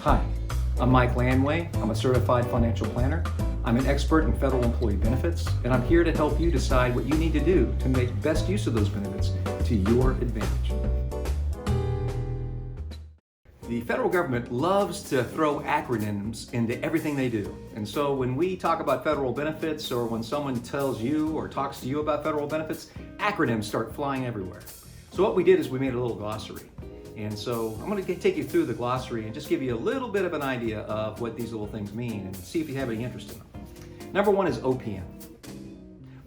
Hi, I'm Mike Lanway. I'm a certified financial planner. I'm an expert in federal employee benefits, and I'm here to help you decide what you need to do to make best use of those benefits to your advantage. The federal government loves to throw acronyms into everything they do. And so when we talk about federal benefits, or when someone tells you or talks to you about federal benefits, acronyms start flying everywhere. So what we did is we made a little glossary. And so I'm going to take you through the glossary and just give you a little bit of an idea of what these little things mean and see if you have any interest in them. Number one is OPM.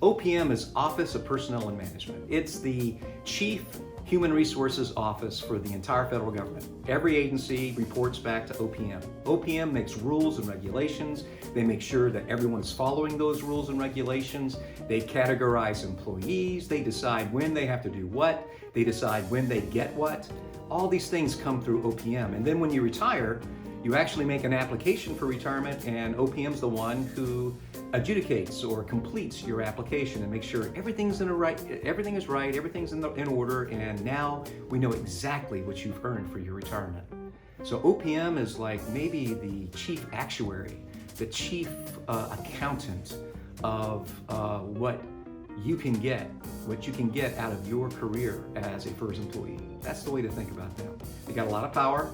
OPM is Office of Personnel and Management. It's the Chief Human Resources Office for the entire federal government. Every agency reports back to OPM. OPM makes rules and regulations. They make sure that everyone's following those rules and regulations. They categorize employees. They decide when they have to do what. They decide when they get what. All these things come through OPM. And then when you retire, you actually make an application for retirement, and OPM's the one who adjudicates or completes your application and makes sure everything is right, everything's in order, and now we know exactly what you've earned for your retirement. So OPM is like maybe the chief actuary, the chief accountant of what you can get out of your career as a FERS employee. That's the way to think about them. They got a lot of power,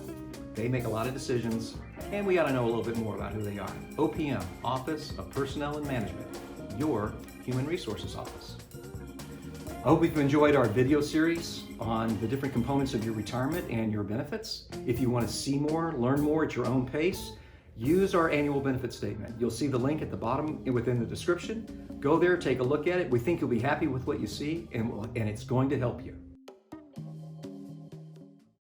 they make a lot of decisions, and we got to know a little bit more about who they are. OPM, Office of Personnel and Management, your human resources office. I hope you've enjoyed our video series on the different components of your retirement and your benefits. If you want to see more, learn more at your own pace, use our annual benefit statement. You'll see the link at the bottom within the description. Go there, take a look at it. We think you'll be happy with what you see, and it's going to help you.